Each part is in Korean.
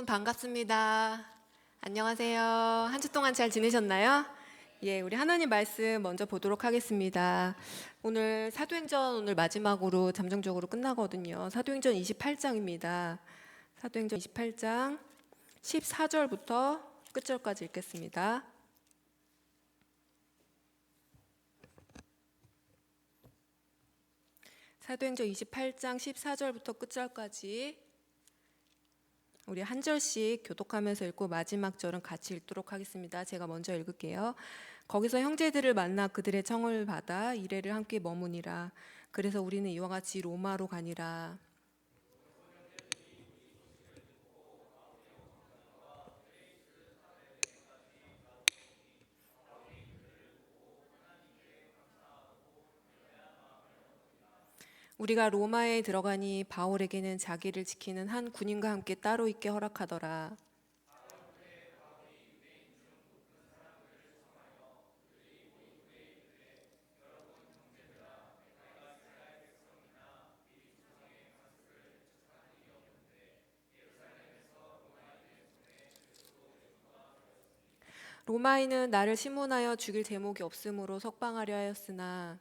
여러분 반갑습니다. 안녕하세요. 한 주 동안 잘 지내셨나요? 예, 우리 하나님 말씀 먼저 보도록 하겠습니다. 오늘 사도행전 오늘 마지막으로 잠정적으로 끝나거든요. 사도행전 28장입니다. 사도행전 28장 14절부터 끝절까지 읽겠습니다. 사도행전 28장 14절부터 끝절까지 우리 한 절씩 교독하면서 읽고 마지막 절은 같이 읽도록 하겠습니다. 제가 먼저 읽을게요. 거기서 형제들을 만나 그들의 청을 받아 이레를 함께 머무니라. 그래서 우리는 이와 같이 로마로 가니라. 우리가 로마에 들어가니 바울에게는 자기를 지키는 한 군인과 함께 따로 있게 허락하더라. 로마인은 나를 심문하여 죽일 제목이 없으므로 석방하려 하였으나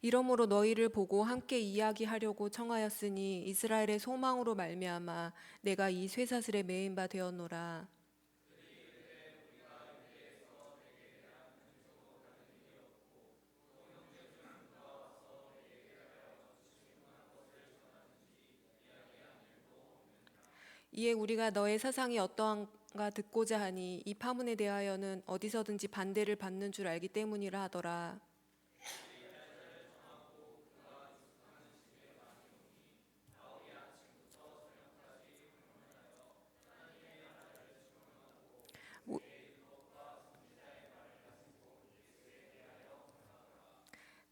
이러므로 너희를 보고 함께 이야기하려고 청하였으니 이스라엘의 소망으로 말미암아 내가 이 쇠사슬에 매인 바 되었노라. 이에 우리가 너의 사상이 어떠한가 듣고자 하니 이 파문에 대하여는 어디서든지 반대를 받는 줄 알기 때문이라 하더라.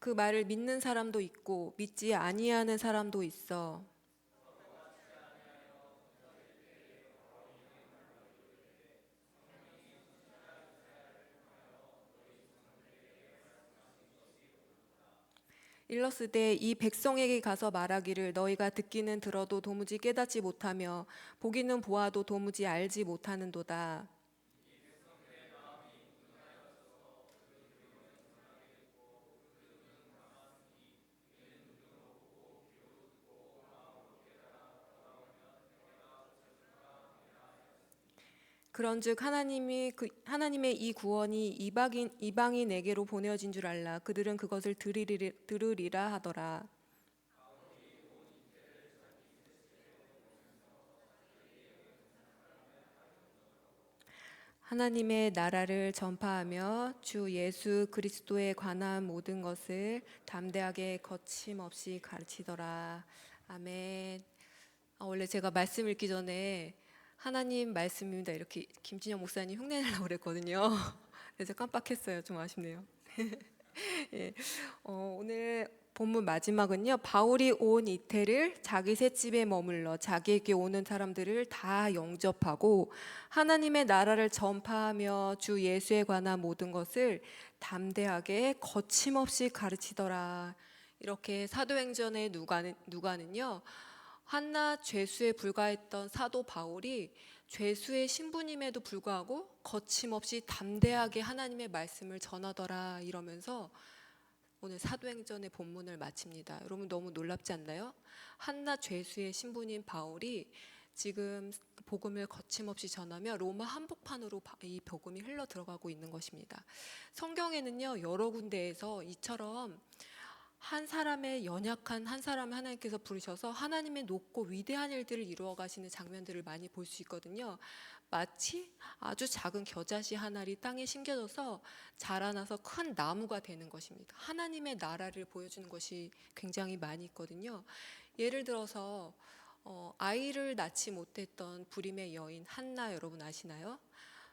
그 말을 믿는 사람도 있고 믿지 아니하는 사람도 있어. 일렀으되 이 백성에게 가서 말하기를 너희가 듣기는 들어도 도무지 깨닫지 못하며 보기는 보아도 도무지 알지 못하는도다. 그런즉 하나님의 이 구원이 이방인에게로 보내어진 줄 알라. 그들은 그것을 들으리라 하더라. 하나님의 나라를 전파하며 주 예수 그리스도에 관한 모든 것을 담대하게 거침없이 가르치더라. 아멘. 원래 제가 말씀 읽기 전에 하나님 말씀입니다 이렇게 김진영 목사님 흉내 내려고 그랬거든요. 그래서 깜빡했어요. 좀 아쉽네요. 예. 오늘 본문 마지막은요. 바울이 온 이태를 자기 셋집에 머물러 자기에게 오는 사람들을 다 영접하고 하나님의 나라를 전파하며 주 예수에 관한 모든 것을 담대하게 거침없이 가르치더라. 이렇게 사도행전의 누가는요. 한낱 죄수에 불과했던 사도 바울이 죄수의 신분임에도 불구하고 거침없이 담대하게 하나님의 말씀을 전하더라 이러면서 오늘 사도행전의 본문을 마칩니다. 여러분 너무 놀랍지 않나요? 한낱 죄수의 신분인 바울이 지금 복음을 거침없이 전하며 로마 한복판으로 이 복음이 흘러 들어가고 있는 것입니다. 성경에는요 여러 군데에서 이처럼 한 사람의 연약한 한 사람을 하나님께서 부르셔서 하나님의 높고 위대한 일들을 이루어 가시는 장면들을 많이 볼 수 있거든요. 마치 아주 작은 겨자씨 한 알이 땅에 심겨져서 자라나서 큰 나무가 되는 것입니다. 하나님의 나라를 보여주는 것이 굉장히 많이 있거든요. 예를 들어서 아이를 낳지 못했던 불임의 여인 한나 여러분 아시나요?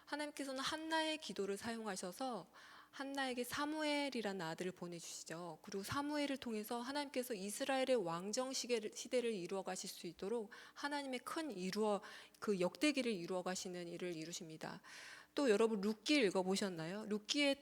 하나님께서는 한나의 기도를 사용하셔서 한나에게 사무엘이라는 아들을 보내주시죠. 그리고 사무엘을 통해서 하나님께서 이스라엘의 왕정 시대를 이루어 가실 수 있도록 하나님의 그 역대기를 이루어 가시는 일을 이루십니다. 또 여러분 룻기 읽어보셨나요? 룻기에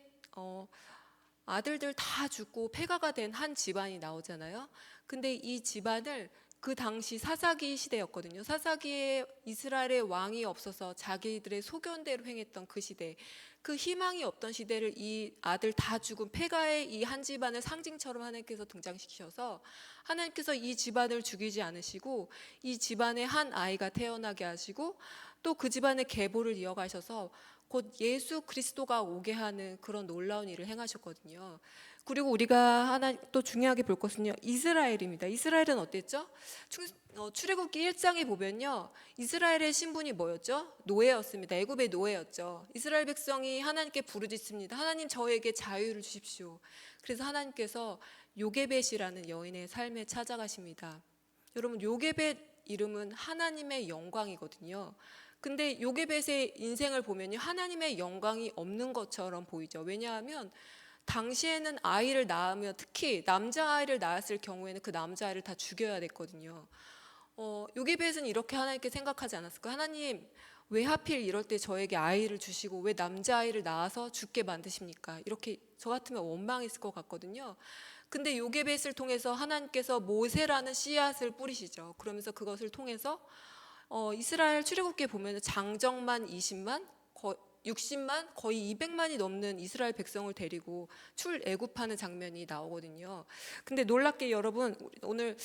아들들 다 죽고 폐가가 된 한 집안이 나오잖아요. 근데 이 집안을 그 당시 사사기 시대였거든요. 사사기에 이스라엘의 왕이 없어서 자기들의 소견대로 행했던 그 시대, 그 희망이 없던 시대를 이 아들 다 죽은 폐가의 이 한 집안을 상징처럼 하나님께서 등장시키셔서 하나님께서 이 집안을 죽이지 않으시고 이 집안에 한 아이가 태어나게 하시고 또 그 집안의 계보를 이어가셔서 곧 예수 그리스도가 오게 하는 그런 놀라운 일을 행하셨거든요. 그리고 우리가 하나 또 중요하게 볼 것은요, 이스라엘입니다. 이스라엘은 어땠죠? 출애굽기 1장에 보면요, 이스라엘의 신분이 뭐였죠? 노예였습니다. 애굽의 노예였죠. 이스라엘 백성이 하나님께 부르짖습니다. 하나님, 저에게 자유를 주십시오. 그래서 하나님께서 요게벳이라는 여인의 삶에 찾아가십니다. 여러분, 요게벳 이름은 하나님의 영광이거든요. 근데 요게벳의 인생을 보면요, 하나님의 영광이 없는 것처럼 보이죠. 왜냐하면 당시에는 아이를 낳으면, 특히 남자아이를 낳았을 경우에는 그 남자아이를 다 죽여야 됐거든요. 요게벳은 이렇게 하나님께 생각하지 않았을까요? 하나님, 왜 하필 이럴 때 저에게 아이를 주시고 왜 남자아이를 낳아서 죽게 만드십니까? 이렇게 저 같으면 원망했을 것 같거든요. 근데 요게벳을 통해서 하나님께서 모세라는 씨앗을 뿌리시죠. 그러면서 그것을 통해서 이스라엘 출애굽기에 보면 장정만 20만, 60만, 거의 200만이 넘는 이스라엘 백성을 데리고 출애굽하는 장면이 나오거든요. 근데 놀랍게 여러분, 오늘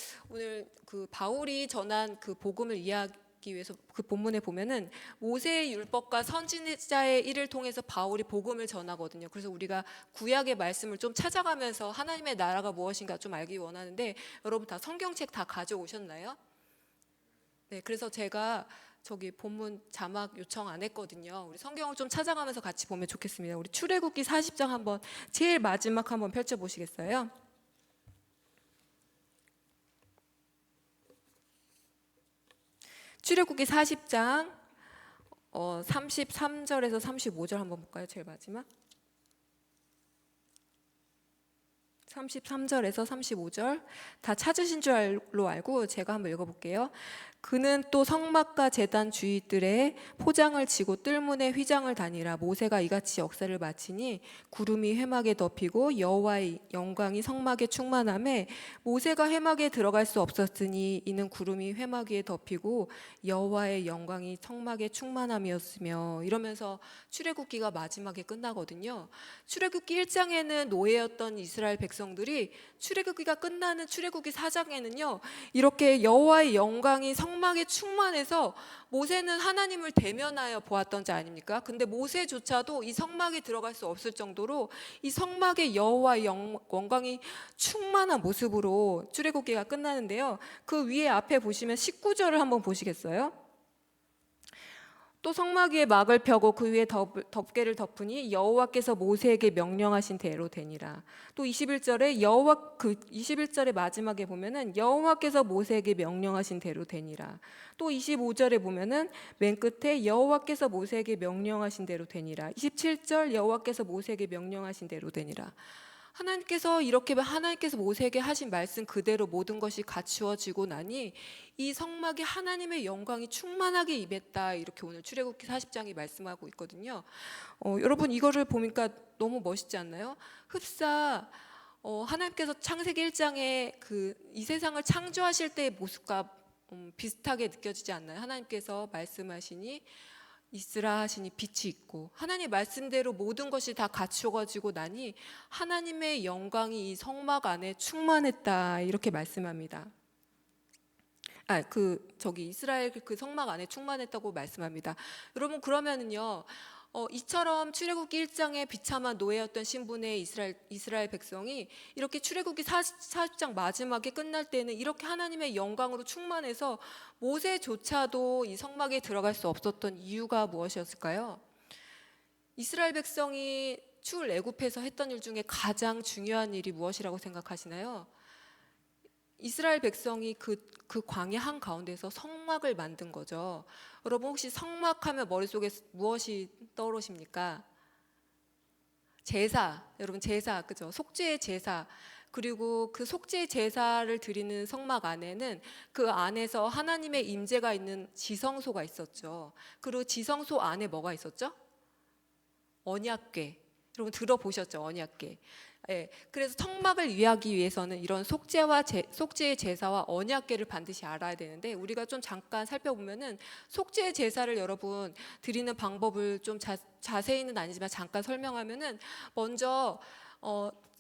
그 바울이 전한 그 복음을 이해하기 위해서 그 본문에 보면은 모세의 율법과 선지자의 일을 통해서 바울이 복음을 전하거든요. 그래서 우리가 구약의 말씀을 좀 찾아가면서 하나님의 나라가 무엇인가 좀 알기 원하는데, 여러분 다 성경책 다 가져오셨나요? 네, 그래서 제가 저기 본문 자막 요청 안 했거든요. 우리 성경을 좀 찾아가면서 같이 보면 좋겠습니다. 우리 출애굽기 40장 한번 제일 마지막 한번 펼쳐 보시겠어요? 출애굽기 40장 33절에서 35절 한번 볼까요? 제일 마지막. 33절에서 35절 다 찾으신 줄로 알고 제가 한번 읽어볼게요. 그는 또 성막과 제단 주위들에 포장을 치고 뜰문에 휘장을 다니라. 모세가 이같이 역사를 마치니 구름이 회막에 덮이고 여호와의 영광이 성막에 충만하매 모세가 회막에 들어갈 수 없었으니 이는 구름이 회막 위에 덮이고 여호와의 영광이 성막에 충만함이었으며, 이러면서 출애굽기가 마지막에 끝나거든요. 출애굽기 1장에는 노예였던 이스라엘 백성들이 출애굽기가 끝나는 출애굽기 4장에는요, 이렇게 여호와의 영광이 성막에 충만해서 모세는 하나님을 대면하여 보았던 자 아닙니까? 근데 모세조차도 이 성막에 들어갈 수 없을 정도로 이 성막에 여호와의 영광이 충만한 모습으로 출애굽기가 끝나는데요. 그 위에 앞에 보시면 19절을 한번 보시겠어요? 또 성막 위에 막을 펴고 그 위에 덮개를 덮으니 여호와께서 모세에게 명령하신 대로 되니라. 또 21절에 21절의 마지막에 보면은 여호와께서 모세에게 명령하신 대로 되니라. 또 25절에 보면은 맨 끝에 여호와께서 모세에게 명령하신 대로 되니라. 27절 여호와께서 모세에게 명령하신 대로 되니라. 하나님께서 모세에게 하신 말씀 그대로 모든 것이 갖추어지고 나니 이 성막에 하나님의 영광이 충만하게 임했다, 이렇게 오늘 출애굽기 40장이 말씀하고 있거든요. 여러분 이거를 보니까 너무 멋있지 않나요? 흡사 하나님께서 창세기 1장에 이 세상을 창조하실 때의 모습과 비슷하게 느껴지지 않나요? 하나님께서 말씀하시니 있으라 하시니 빛이 있고, 하나님 말씀대로 모든 것이 다 갖추어지고 나니 하나님의 영광이 이 성막 안에 충만했다, 이렇게 말씀합니다. 이스라엘 그 성막 안에 충만했다고 말씀합니다. 여러분 그러면은요, 이처럼 출애굽기 1장에 비참한 노예였던 신분의 이스라엘 백성이 이렇게 출애굽기 40장 마지막에 끝날 때는 이렇게 하나님의 영광으로 충만해서 모세조차도 이 성막에 들어갈 수 없었던 이유가 무엇이었을까요? 이스라엘 백성이 출애굽해서 했던 일 중에 가장 중요한 일이 무엇이라고 생각하시나요? 이스라엘 백성이 그 광야 한 가운데서 성막을 만든 거죠. 여러분 혹시 성막하면 머릿속에 무엇이 떠오르십니까? 제사, 여러분 제사, 그죠? 속죄의 제사. 그리고 그 속죄 제사를 드리는 성막 안에는 그 안에서 하나님의 임재가 있는 지성소가 있었죠. 그리고 지성소 안에 뭐가 있었죠? 언약궤. 여러분 들어보셨죠? 언약궤. 예, 그래서 성막을 이해하기 위해서는 이런 속죄의 제사와 언약궤를 반드시 알아야 되는데, 우리가 좀 잠깐 살펴보면은 속죄의 제사를 여러분 드리는 방법을 좀 자세히는 아니지만 잠깐 설명하면은, 먼저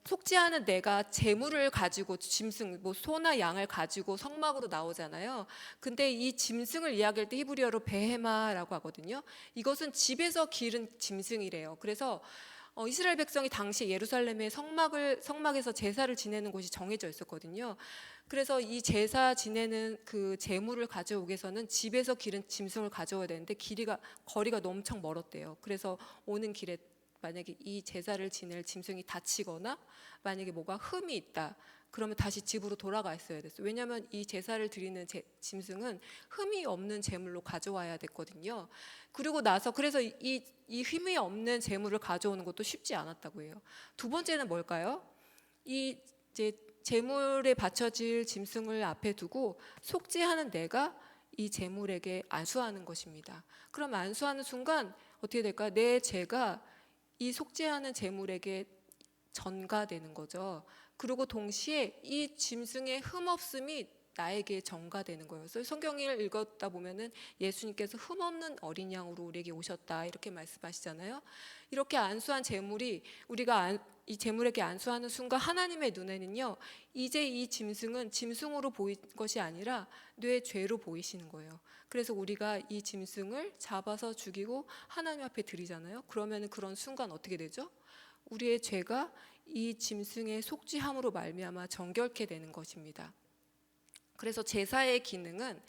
속죄하는 내가 제물을 가지고, 짐승 뭐 소나 양을 가지고 성막으로 나오잖아요. 근데 이 짐승을 이야기할 때 히브리어로 베헤마라고 하거든요. 이것은 집에서 기른 짐승이래요. 그래서 이스라엘 백성이 당시 예루살렘의 성막에서 제사를 지내는 곳이 정해져 있었거든요. 그래서 이 제사 지내는 그 제물을 가져오기 위해서는 집에서 기른 짐승을 가져와야 되는데 거리가 너무 엄청 멀었대요. 그래서 오는 길에 만약에 이 제사를 지낼 짐승이 다치거나 만약에 뭐가 흠이 있다, 그러면 다시 집으로 돌아가 있어야 됐어요. 왜냐하면 이 제사를 드리는 짐승은 흠이 없는 제물로 가져와야 됐거든요. 그리고 나서 그래서 이 흠이 없는 제물을 가져오는 것도 쉽지 않았다고 해요. 두 번째는 뭘까요? 이 이제 제물에 바쳐질 짐승을 앞에 두고 속죄하는 내가 이 제물에게 안수하는 것입니다. 그럼 안수하는 순간 어떻게 될까요? 내 죄가 이 속죄하는 제물에게 전가되는 거죠. 그리고 동시에 이 짐승의 흠없음이 나에게 전가되는 거예요. 그래서 성경을 읽었다 보면은 예수님께서 흠없는 어린 양으로 우리에게 오셨다 이렇게 말씀하시잖아요. 이렇게 안수한 제물이 우리가 이 제물에게 안수하는 순간 하나님의 눈에는요, 이제 이 짐승은 짐승으로 보일 것이 아니라 내 죄로 보이시는 거예요. 그래서 우리가 이 짐승을 잡아서 죽이고 하나님 앞에 드리잖아요. 그러면 그런 순간 어떻게 되죠? 우리의 죄가 이 짐승의 속죄함으로 말미암아 정결케 되는 것입니다. 그래서 제사의 기능은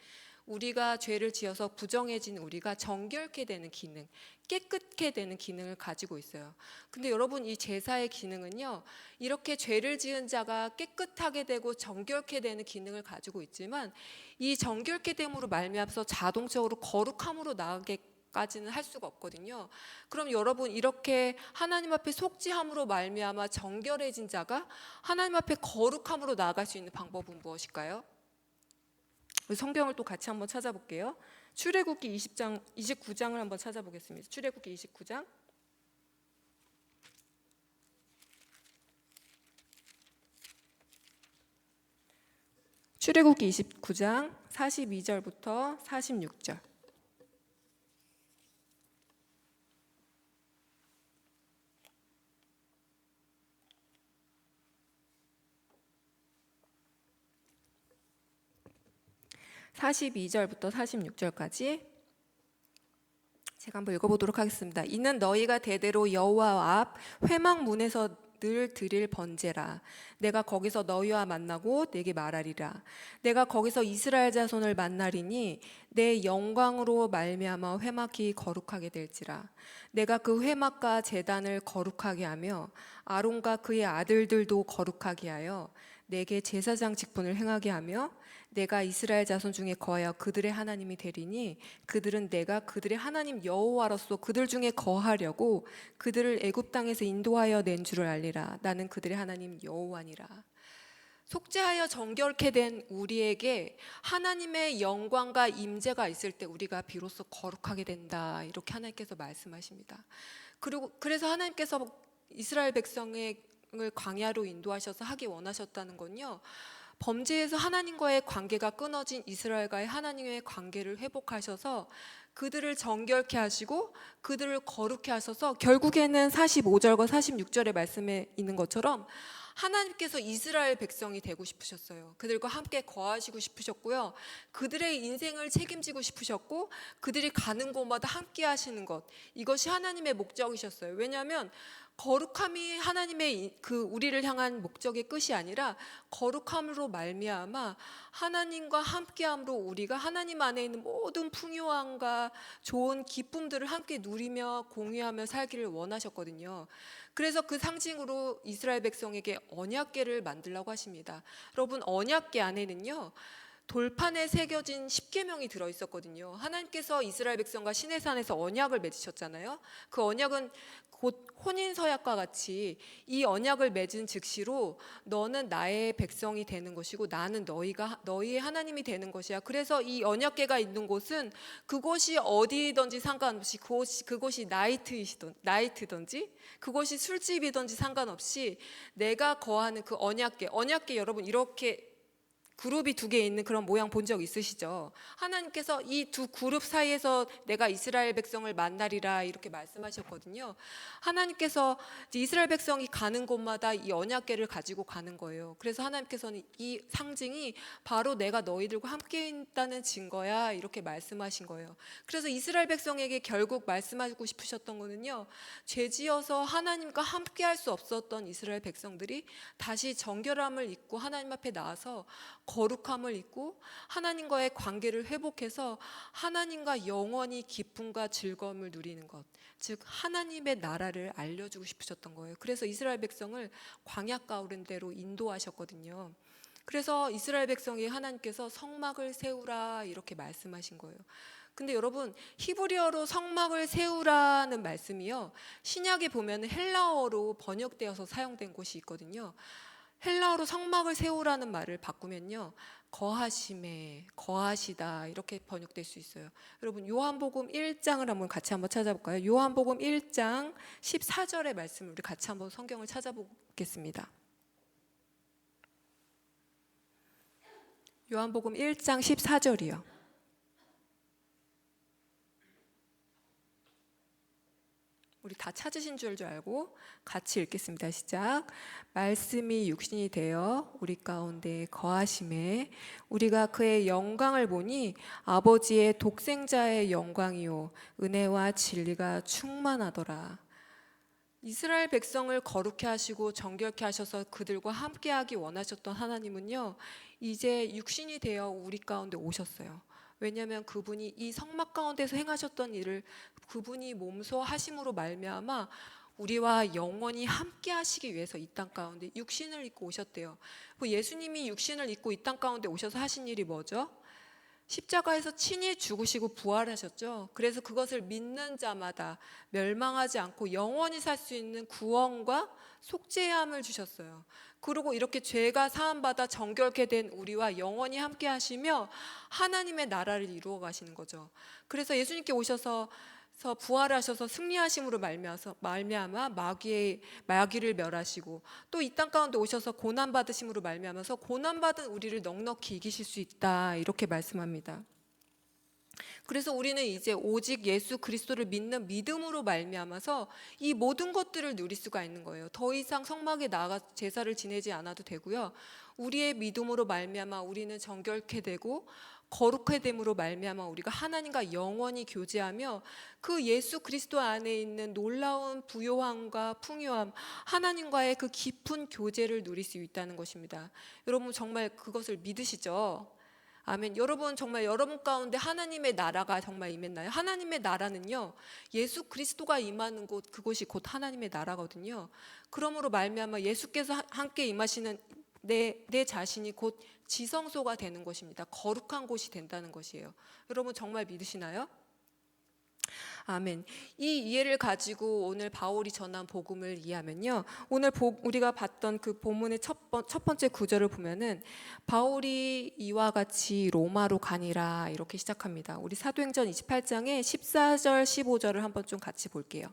우리가 죄를 지어서 부정해진 우리가 정결케 되는 기능, 깨끗게 되는 기능을 가지고 있어요. 근데 여러분, 이 제사의 기능은요, 이렇게 죄를 지은 자가 깨끗하게 되고 정결케 되는 기능을 가지고 있지만, 이 정결케 됨으로 말미암아서 자동적으로 거룩함으로 나아가게 까지는 할 수가 없거든요. 그럼 여러분, 이렇게 하나님 앞에 속죄함으로 말미암아 정결해진 자가 하나님 앞에 거룩함으로 나아갈 수 있는 방법은 무엇일까요? 성경을 또 같이 한번 찾아볼게요. 출애굽기 29장을 한번 찾아보겠습니다. 출애굽기 29장. 출애굽기 29장 42절부터 46절. (42절부터) (46절까지) 제가 한번 읽어보도록 하겠습니다. 이는 너희가 대대로 여호와 앞 회막 문에서 늘 드릴 번제라. 내가 거기서 너희와 만나고 내게 말하리라. 내가 거기서 이스라엘 자손을 만나리니 내 영광으로 말미암아 회막이 거룩하게 될지라. 내가 그 회막과 제단을 거룩하게 하며 아론과 그의 아들들도 거룩하게 하여 내게 제사장 직분을 행하게 하며 내가 이스라엘 자손 중에 거하여 그들의 하나님이 되리니 그들은 내가 그들의 하나님 여호와로서 그들 중에 거하려고 그들을 애굽 땅에서 인도하여 낸 줄을 알리라. 나는 그들의 하나님 여호와니라. 속죄하여 정결케 된 우리에게 하나님의 영광과 임재가 있을 때 우리가 비로소 거룩하게 된다, 이렇게 하나님께서 말씀하십니다. 그리고 그래서 하나님께서 이스라엘 백성을 광야로 인도하셔서 하기 원하셨다는 건요, 범죄에서 하나님과의 관계가 끊어진 이스라엘과의 하나님의 관계를 회복하셔서 그들을 정결케 하시고 그들을 거룩케 하셔서 결국에는 45절과 46절의 말씀에 있는 것처럼 하나님께서 이스라엘 백성이 되고 싶으셨어요. 그들과 함께 거하시고 싶으셨고요, 그들의 인생을 책임지고 싶으셨고 그들이 가는 곳마다 함께 하시는 것, 이것이 하나님의 목적이셨어요. 왜냐하면 거룩함이 하나님의 우리를 향한 목적의 끝이 아니라 거룩함으로 말미암아 하나님과 함께함으로 우리가 하나님 안에 있는 모든 풍요함과 좋은 기쁨들을 함께 누리며 공유하며 살기를 원하셨거든요. 그래서 그 상징으로 이스라엘 백성에게 언약궤를 만들라고 하십니다. 여러분, 언약궤 안에는요, 돌판에 새겨진 십계명이 들어 있었거든요. 하나님께서 이스라엘 백성과 시내산에서 언약을 맺으셨잖아요. 그 언약은 곧 혼인 서약과 같이 이 언약을 맺은 즉시로 너는 나의 백성이 되는 것이고 나는 너희의 하나님이 되는 것이야. 그래서 이 언약궤가 있는 곳은 그곳이 어디든지 상관없이 그곳이 나이트든지 그곳이 술집이든지 상관없이 내가 거하는 그 언약궤 여러분 이렇게 그룹이 두 개 있는 그런 모양 본 적 있으시죠? 하나님께서 이 두 그룹 사이에서 내가 이스라엘 백성을 만나리라 이렇게 말씀하셨거든요. 하나님께서 이스라엘 백성이 가는 곳마다 이 언약궤를 가지고 가는 거예요. 그래서 하나님께서는 이 상징이 바로 내가 너희들과 함께 있다는 증거야 이렇게 말씀하신 거예요. 그래서 이스라엘 백성에게 결국 말씀하고 싶으셨던 거는요, 죄지어서 하나님과 함께 할 수 없었던 이스라엘 백성들이 다시 정결함을 입고 하나님 앞에 나와서 거룩함을 입고 하나님과의 관계를 회복해서 하나님과 영원히 기쁨과 즐거움을 누리는 것, 즉 하나님의 나라를 알려주고 싶으셨던 거예요. 그래서 이스라엘 백성을 광야 가운데로 인도하셨거든요. 그래서 이스라엘 백성이 하나님께서 성막을 세우라 이렇게 말씀하신 거예요. 근데 여러분, 히브리어로 성막을 세우라는 말씀이요, 신약에 보면 헬라어로 번역되어서 사용된 곳이 있거든요. 헬라어로 성막을 세우라는 말을 바꾸면요, 거하심에, 거하시다 이렇게 번역될 수 있어요. 여러분, 요한복음 1장을 한번 같이 한번 찾아볼까요? 요한복음 1장 14절의 말씀을 우리 같이 한번 성경을 찾아보겠습니다. 요한복음 1장 14절이요. 우리 다 찾으신 줄 알고 같이 읽겠습니다. 시작. 말씀이 육신이 되어 우리 가운데 거하심에 우리가 그의 영광을 보니 아버지의 독생자의 영광이요 은혜와 진리가 충만하더라. 이스라엘 백성을 거룩케 하시고 정결케 하셔서 그들과 함께하기 원하셨던 하나님은요, 이제 육신이 되어 우리 가운데 오셨어요. 왜냐하면 그분이 이 성막 가운데서 행하셨던 일을 그분이 몸소 하심으로 말미암아 우리와 영원히 함께 하시기 위해서 이 땅 가운데 육신을 입고 오셨대요. 예수님이 육신을 입고 이 땅 가운데 오셔서 하신 일이 뭐죠? 십자가에서 친히 죽으시고 부활하셨죠. 그래서 그것을 믿는 자마다 멸망하지 않고 영원히 살 수 있는 구원과 속죄함을 주셨어요. 그리고 이렇게 죄가 사함받아 정결케 된 우리와 영원히 함께 하시며 하나님의 나라를 이루어 가시는 거죠. 그래서 예수님께 오셔서 부활하셔서 승리하심으로 말미암아 마귀를 멸하시고 또 이 땅 가운데 오셔서 고난 받으심으로 말미암아서 고난 받은 우리를 넉넉히 이기실 수 있다 이렇게 말씀합니다. 그래서 우리는 이제 오직 예수 그리스도를 믿는 믿음으로 말미암아서 이 모든 것들을 누릴 수가 있는 거예요. 더 이상 성막에 나가 제사를 지내지 않아도 되고요. 우리의 믿음으로 말미암아 우리는 정결케 되고 거룩해 됨으로 말미암아 우리가 하나님과 영원히 교제하며 그 예수 그리스도 안에 있는 놀라운 부요함과 풍요함, 하나님과의 그 깊은 교제를 누릴 수 있다는 것입니다. 여러분 정말 그것을 믿으시죠? 아멘. 여러분 정말 여러분 가운데 하나님의 나라가 정말 임했나요? 하나님의 나라는요, 예수 그리스도가 임하는 곳, 그곳이 곧 하나님의 나라거든요. 그러므로 말미암아 예수께서 함께 임하시는 내 자신이 곧 지성소가 되는 것입니다. 거룩한 곳이 된다는 것이에요. 여러분 정말 믿으시나요? 아멘. 이 이해를 가지고 오늘 바울이 전한 복음을 이해하면요, 오늘 우리가 봤던 그 본문의 첫 번째 구절을 보면은 바울이 이와 같이 로마로 가니라 이렇게 시작합니다. 우리 사도행전 28장의 14절 15절을 한번 좀 같이 볼게요.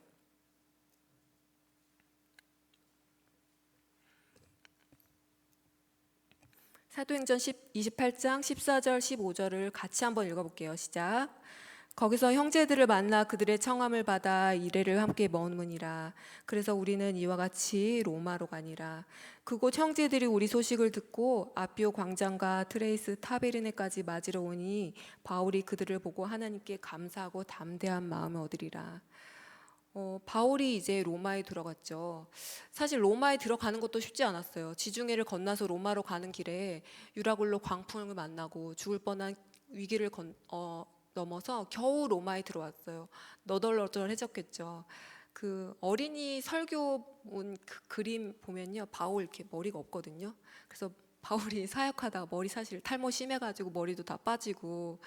사도행전 28장 14절 15절을 같이 한번 읽어볼게요. 시작. 거기서 형제들을 만나 그들의 청함을 받아 이레를 함께 머무니라. 그래서 우리는 이와 같이 로마로 가니라. 그곳 형제들이 우리 소식을 듣고 아비오 광장과 트레이스 타베르네까지 맞으러 오니 바울이 그들을 보고 하나님께 감사하고 담대한 마음을 얻으리라. 바울이 이제 로마에 들어갔죠. 사실 로마에 들어가는 것도 쉽지 않았어요. 지중해를 건너서 로마로 가는 길에 유라굴로 광풍을 만나고 죽을 뻔한 위기를 넘어서 겨우 로마에 들어왔어요. 너덜너덜해졌겠죠. 그 어린이 설교 온 그 그림 보면요, 바울 이렇게 머리가 없거든요. 그래서 바울이 사역하다가 머리 사실 탈모 심해가지고 머리도 다 빠지고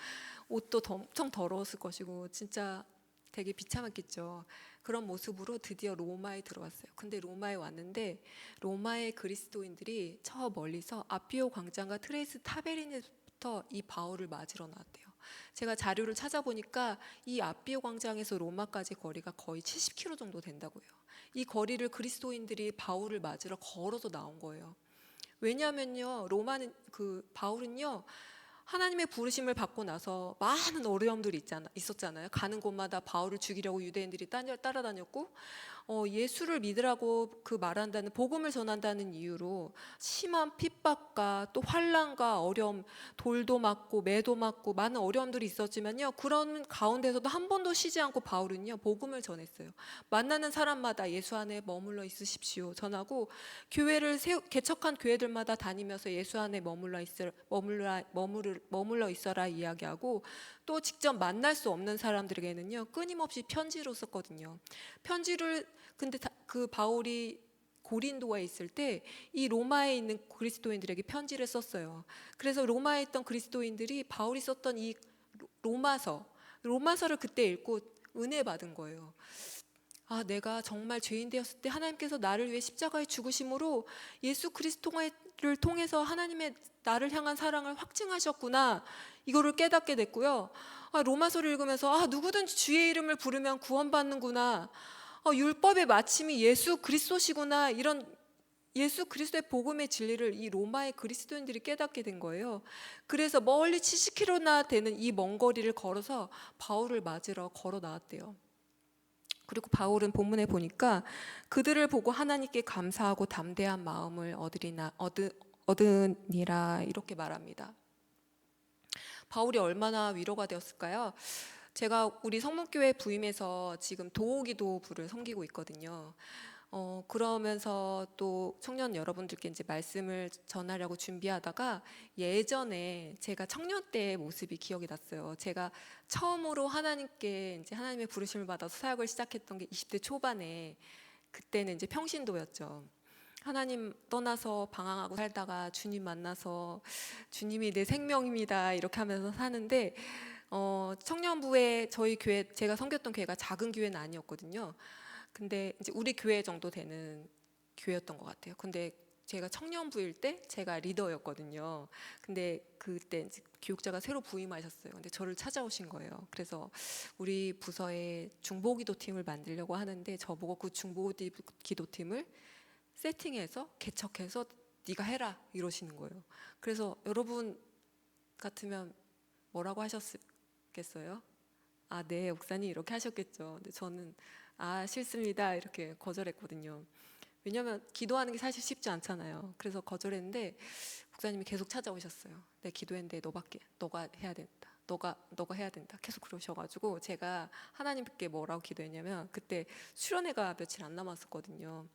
옷도 엄청 더러웠을 것이고 진짜 되게 비참했겠죠. 그런 모습으로 드디어 로마에 들어왔어요. 근데 로마에 왔는데 로마의 그리스도인들이 저 멀리서 아피오 광장과 트레이스 타베리네부터 이 바울을 맞으러 나왔대요. 제가 자료를 찾아보니까 이 아피오 광장에서 로마까지 거리가 거의 70km 정도 된다고요. 이 거리를 그리스도인들이 바울을 맞으러 걸어서 나온 거예요. 왜냐하면요, 바울은요, 하나님의 부르심을 받고 나서 많은 어려움들이 있었잖아요. 가는 곳마다 바울을 죽이려고 유대인들이 따라다녔고, 예수를 믿으라고 그 말한다는 복음을 전한다는 이유로 심한 핍박과 또 환난과 어려움, 돌도 맞고 매도 맞고 많은 어려움들이 있었지만요, 그런 가운데서도 한 번도 쉬지 않고 바울은요 복음을 전했어요. 만나는 사람마다 예수 안에 머물러 있으십시오 전하고, 개척한 교회들마다 다니면서 예수 안에 머물러 있어라 이야기하고, 또 직접 만날 수 없는 사람들에게는요 끊임없이 편지를 썼거든요. 근데 그 바울이 고린도에 있을 때 이 로마에 있는 그리스도인들에게 편지를 썼어요. 그래서 로마에 있던 그리스도인들이 바울이 썼던 이 로마서를 그때 읽고 은혜 받은 거예요. 아, 내가 정말 죄인 되었을 때 하나님께서 나를 위해 십자가에 죽으심으로 예수 그리스도를 통해서 하나님의 나를 향한 사랑을 확증하셨구나, 이거를 깨닫게 됐고요. 로마서를 읽으면서 누구든지 주의 이름을 부르면 구원받는구나, 율법의 마침이 예수 그리스도시구나, 이런 예수 그리스도의 복음의 진리를 이 로마의 그리스도인들이 깨닫게 된 거예요. 그래서 멀리 70km나 되는 이 먼 거리를 걸어서 바울을 맞으러 걸어 나왔대요. 그리고 바울은 본문에 보니까 그들을 보고 하나님께 감사하고 담대한 마음을 얻으니라 이렇게 말합니다. 바울이 얼마나 위로가 되었을까요? 제가 우리 성문교회 부임해서 지금 도옥기도부를 섬기고 있거든요. 그러면서 또 청년 여러분들께 이제 말씀을 전하려고 준비하다가 예전에 제가 청년 때의 모습이 기억이 났어요. 제가 처음으로 하나님께 이제 하나님의 부르심을 받아서 사역을 시작했던 게 20대 초반에, 그때는 이제 평신도였죠. 하나님 떠나서 방황하고 살다가 주님 만나서 주님이 내 생명입니다 이렇게 하면서 사는데, 청년부에 저희 교회, 제가 섬겼던 교회가 작은 교회는 아니었거든요. 근데 이제 우리 교회 정도 되는 교회였던 것 같아요. 근데 제가 청년부일 때 제가 리더였거든요. 근데 그때 이제 교육자가 새로 부임하셨어요. 근데 저를 찾아오신 거예요. 그래서 우리 부서에 중보기도팀을 만들려고 하는데 저보고 그 중보기도팀을 세팅해서 개척해서 네가 해라 이러시는 거예요. 그래서 여러분 같으면 뭐라고 하셨겠어요? 네, 목사님 이렇게 하셨겠죠. 근데 저는 싫습니다 이렇게 거절했거든요. 왜냐면 기도하는 게 사실 쉽지 않잖아요. 그래서 거절했는데 목사님이 계속 찾아오셨어요. 내가 기도했는데 너가 해야 된다. 너가 해야 된다. 계속 그러셔가지고 제가 하나님께 뭐라고 기도했냐면, 그때 수련회가 며칠 안 남았었거든요.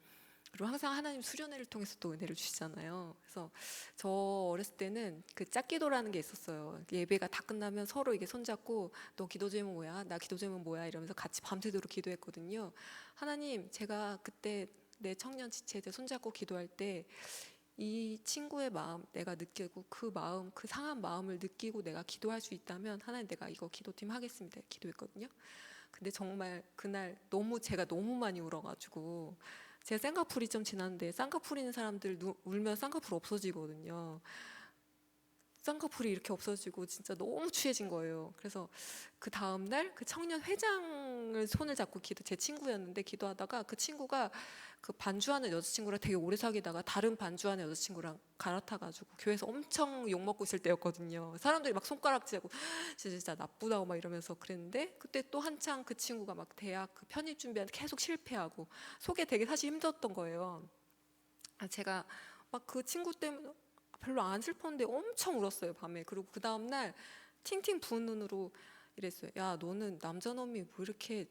그리고 항상 하나님 수련회를 통해서 또 은혜를 주시잖아요. 그래서 저 어렸을 때는 그 짝기도라는 게 있었어요. 예배가 다 끝나면 서로 이게 손잡고 너 기도 제목 뭐야? 나 기도 제목 뭐야? 이러면서 같이 밤새도록 기도했거든요. 하나님, 제가 그때 내 청년 지체들 손잡고 기도할 때 이 친구의 마음 내가 느끼고 그 상한 마음을 느끼고 내가 기도할 수 있다면 하나님, 내가 이거 기도팀 하겠습니다 기도했거든요. 근데 정말 그날 제가 너무 많이 울어가지고, 제가 쌍꺼풀이 좀 지났는데 쌍꺼풀 있는 사람들 울면 쌍꺼풀 없어지거든요. 쌍꺼풀이 이렇게 없어지고 진짜 너무 취해진 거예요. 그래서 그 다음날 그 청년 회장을 손을 잡고 제 친구였는데 기도하다가 그 친구가 그 반주하는 여자친구랑 되게 오래 사귀다가 다른 반주하는 여자친구랑 갈아타가지고 교회에서 엄청 욕먹고 있을 때였거든요. 사람들이 막 손가락질하고 진짜 나쁘다고 막 이러면서 그랬는데, 그때 또 한창 그 친구가 막 대학 그 편입 준비하는데 계속 실패하고 속에 되게 사실 힘들었던 거예요. 제가 막 그 친구 때문에 별로 안 슬펐는데 엄청 울었어요 밤에. 그리고 그 다음날 팅팅 부은 눈으로 이랬어요. 야, 너는 남자놈이 뭐 이렇게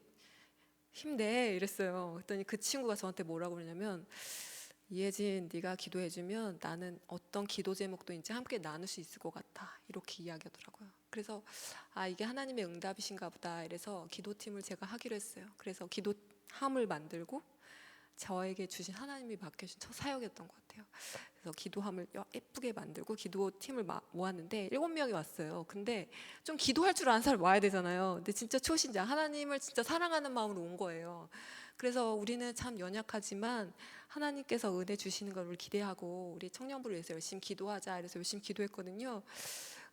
힘내 이랬어요. 그랬더니 그 친구가 저한테 뭐라고 그러냐면, 이혜진, 네가 기도해주면 나는 어떤 기도 제목도 이제 함께 나눌 수 있을 것 같아 이렇게 이야기하더라고요. 그래서 이게 하나님의 응답이신가 보다 이래서 기도팀을 제가 하기로 했어요. 그래서 기도함을 만들고 저에게 주신 하나님이 맡겨주신 첫 사역이었던 것 같아요. 그래서 기도함을 예쁘게 만들고 기도팀을 모았는데 7명이 왔어요. 근데 좀 기도할 줄 아는 사람 와야 되잖아요. 근데 진짜 초신자, 하나님을 진짜 사랑하는 마음으로 온 거예요. 그래서 우리는 참 연약하지만 하나님께서 은혜 주시는 걸 기대하고 우리 청년부를 위해서 열심히 기도하자, 그래서 열심히 기도했거든요.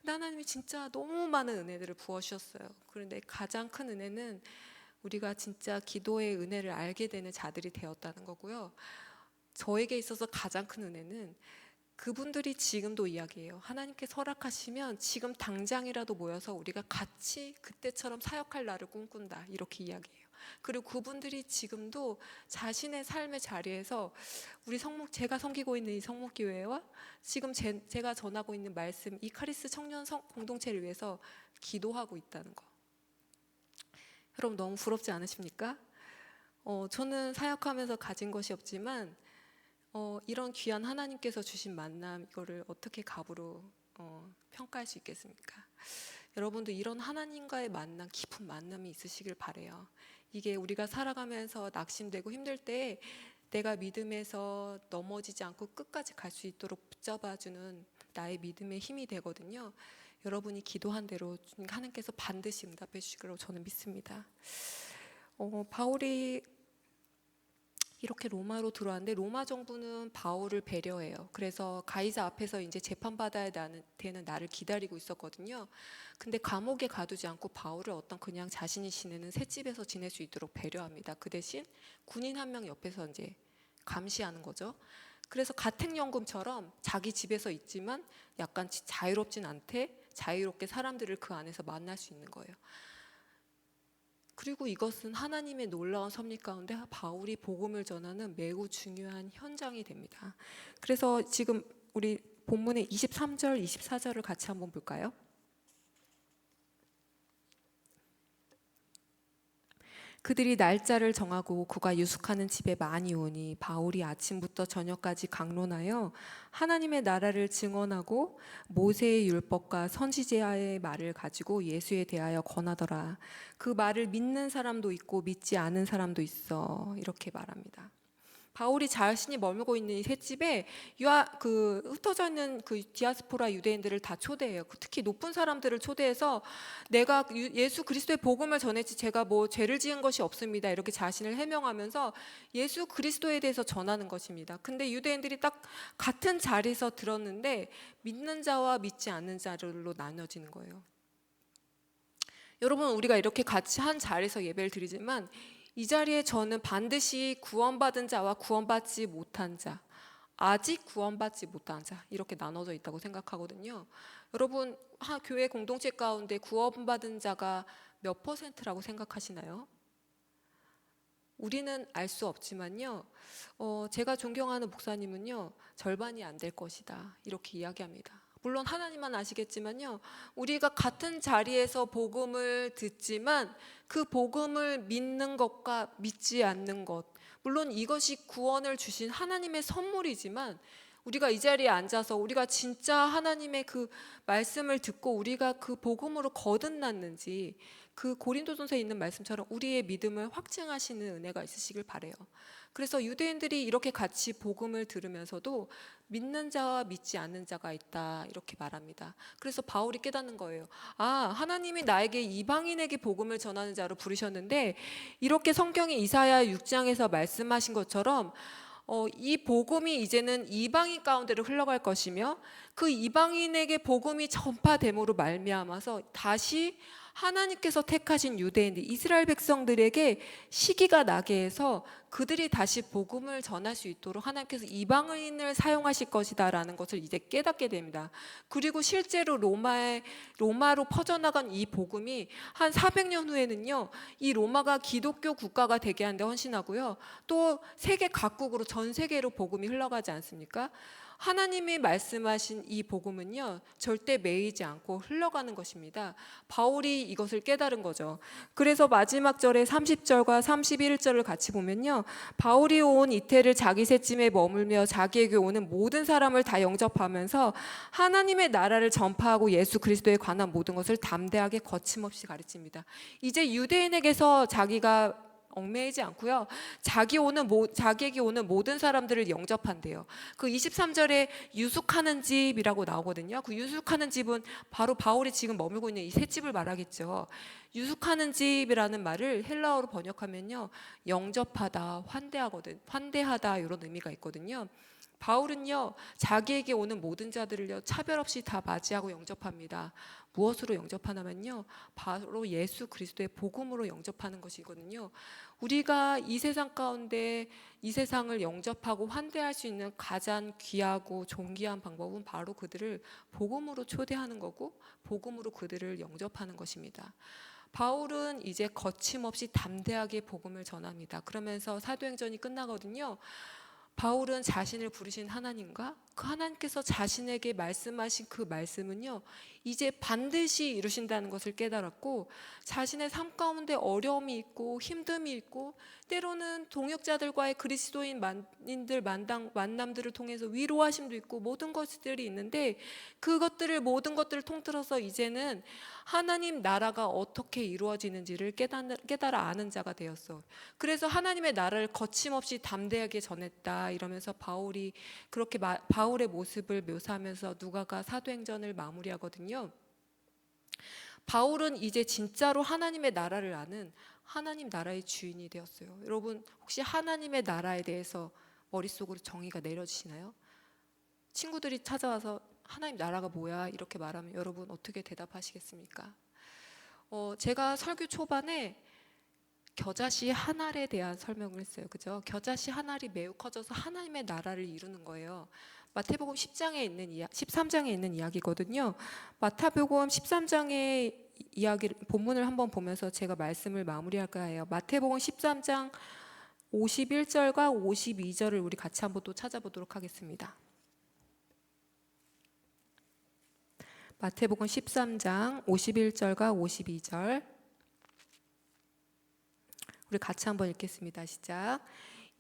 근데 하나님이 진짜 너무 많은 은혜들을 부어주셨어요. 그런데 가장 큰 은혜는 우리가 진짜 기도의 은혜를 알게 되는 자들이 되었다는 거고요. 저에게 있어서 가장 큰 은혜는 그분들이 지금도 이야기해요. 하나님께서 허락하시면 지금 당장이라도 모여서 우리가 같이 그때처럼 사역할 날을 꿈꾼다, 이렇게 이야기해요. 그리고 그분들이 지금도 자신의 삶의 자리에서 우리 제가 섬기고 있는 이 성목교회와 지금 제가 전하고 있는 말씀, 이 카리스 청년 공동체를 위해서 기도하고 있다는 거. 여러분 너무 부럽지 않으십니까? 저는 사역하면서 가진 것이 없지만 이런 귀한 하나님께서 주신 만남, 이거를 어떻게 값으로 평가할 수 있겠습니까? 여러분도 이런 하나님과의 만남, 깊은 만남이 있으시길 바래요. 이게 우리가 살아가면서 낙심되고 힘들 때 내가 믿음에서 넘어지지 않고 끝까지 갈 수 있도록 붙잡아주는 나의 믿음의 힘이 되거든요. 여러분이 기도한 대로 하나님께서 반드시 응답해 주실 거라고 저는 믿습니다. 바울이 이렇게 로마로 들어왔는데 로마 정부는 바울을 배려해요. 그래서 가이사 앞에서 이제 재판받아야 되는 날을 기다리고 있었거든요. 근데 감옥에 가두지 않고 바울을 어떤 그냥 자신이 지내는 셋집에서 지낼 수 있도록 배려합니다. 그 대신 군인 한 명 옆에서 이제 감시하는 거죠. 그래서 가택연금처럼 자기 집에서 있지만 약간 자유롭진 않대, 자유롭게 사람들을 그 안에서 만날 수 있는 거예요. 그리고 이것은 하나님의 놀라운 섭리 가운데 바울이 복음을 전하는 매우 중요한 현장이 됩니다. 그래서 지금 우리 본문의 23절, 24절을 같이 한번 볼까요? 그들이 날짜를 정하고 그가 유숙하는 집에 많이 오니 바울이 아침부터 저녁까지 강론하여 하나님의 나라를 증언하고 모세의 율법과 선지자의 말을 가지고 예수에 대하여 권하더라. 그 말을 믿는 사람도 있고 믿지 않은 사람도 있어, 이렇게 말합니다. 바울이 자신이 머물고 있는 이 셋집에 흩어져 있는 그 디아스포라 유대인들을 다 초대해요. 특히 높은 사람들을 초대해서 내가 예수 그리스도의 복음을 전했지 제가 뭐 죄를 지은 것이 없습니다, 이렇게 자신을 해명하면서 예수 그리스도에 대해서 전하는 것입니다. 근데 유대인들이 딱 같은 자리에서 들었는데 믿는 자와 믿지 않는 자로 나눠지는 거예요. 여러분, 우리가 이렇게 같이 한 자리에서 예배를 드리지만 이 자리에 저는 반드시 구원받은 자와 구원받지 못한 자, 아직 구원받지 못한 자, 이렇게 나눠져 있다고 생각하거든요. 여러분, 교회 공동체 가운데 구원받은 자가 몇 %라고 생각하시나요? 우리는 알 수 없지만요, 제가 존경하는 목사님은요, 절반이 안 될 것이다, 이렇게 이야기합니다. 물론 하나님만 아시겠지만요, 우리가 같은 자리에서 복음을 듣지만 그 복음을 믿는 것과 믿지 않는 것, 물론 이것이 구원을 주신 하나님의 선물이지만 우리가 이 자리에 앉아서 우리가 진짜 하나님의 그 말씀을 듣고 우리가 그 복음으로 거듭났는지, 그 고린도전서에 있는 말씀처럼 우리의 믿음을 확증하시는 은혜가 있으시길 바라요. 그래서 유대인들이 이렇게 같이 복음을 들으면서도 믿는 자와 믿지 않는 자가 있다, 이렇게 말합니다. 그래서 바울이 깨닫는 거예요. 하나님이 나에게 이방인에게 복음을 전하는 자로 부르셨는데 이렇게 성경의 이사야 6장에서 말씀하신 것처럼 이 복음이 이제는 이방인 가운데로 흘러갈 것이며 그 이방인에게 복음이 전파됨으로 말미암아서 다시 하나님께서 택하신 유대인들, 이스라엘 백성들에게 시기가 나게 해서 그들이 다시 복음을 전할 수 있도록 하나님께서 이방인을 사용하실 것이다 라는 것을 이제 깨닫게 됩니다. 그리고 실제로 로마로 퍼져나간 이 복음이 한 400년 후에는요, 이 로마가 기독교 국가가 되게 하는데 헌신하고요, 또 세계 각국으로, 전 세계로 복음이 흘러가지 않습니까? 하나님이 말씀하신 이 복음은요, 절대 매이지 않고 흘러가는 것입니다. 바울이 이것을 깨달은 거죠. 그래서 마지막 절에 30절과 31절을 같이 보면요, 바울이 온 이태를 자기 셋짐에 머물며 자기에게 오는 모든 사람을 다 영접하면서 하나님의 나라를 전파하고 예수 그리스도에 관한 모든 것을 담대하게 거침없이 가르칩니다. 이제 유대인에게서 자기가 얽매이지 않고요. 자기에게 오는 모든 사람들을 영접한대요. 그 23절에 유숙하는 집이라고 나오거든요. 그 유숙하는 집은 바로 바울이 지금 머물고 있는 이 새 집을 말하겠죠. 유숙하는 집이라는 말을 헬라어로 번역하면요, 영접하다, 환대하다 이런 의미가 있거든요. 바울은요, 자기에게 오는 모든 자들을요, 차별 없이 다 맞이하고 영접합니다. 무엇으로 영접하냐면요, 바로 예수 그리스도의 복음으로 영접하는 것이거든요. 우리가 이 세상 가운데 이 세상을 영접하고 환대할 수 있는 가장 귀하고 존귀한 방법은 바로 그들을 복음으로 초대하는 거고, 복음으로 그들을 영접하는 것입니다. 바울은 이제 거침없이 담대하게 복음을 전합니다. 그러면서 사도행전이 끝나거든요. 바울은 자신을 부르신 하나님과 그 하나님께서 자신에게 말씀하신 그 말씀은요, 이제 반드시 이루신다는 것을 깨달았고, 자신의 삶 가운데 어려움이 있고 힘듦이 있고, 때로는 동역자들과의 그리스도인들 만남들을 통해서 위로하심도 있고 모든 것들이 있는데, 모든 것들을 통틀어서 이제는 하나님 나라가 어떻게 이루어지는지를 깨달아 아는 자가 되었어. 그래서 하나님의 나라를 거침없이 담대하게 전했다 이러면서 바울이 그렇게 바울의 모습을 묘사하면서 누가가 사도행전을 마무리하거든요. 바울은 이제 진짜로 하나님의 나라를 아는 하나님 나라의 주인이 되었어요. 여러분, 혹시 하나님의 나라에 대해서 머릿속으로 정의가 내려지시나요? 친구들이 찾아와서 하나님 나라가 뭐야? 이렇게 말하면 여러분 어떻게 대답하시겠습니까? 제가 설교 초반에 겨자씨 한 알에 대한 설명을 했어요. 그죠? 겨자씨 한 알이 매우 커져서 하나님의 나라를 이루는 거예요. 마태복음 13장에 있는 이야기거든요. 마태복음 13장의 본문을 한번 보면서 제가 말씀을 마무리할까 해요. 마태복음 13장 51절과 52절을 우리 같이 한번 또 찾아보도록 하겠습니다. 마태복음 13장 51절과 52절 우리 같이 한번 읽겠습니다. 시작.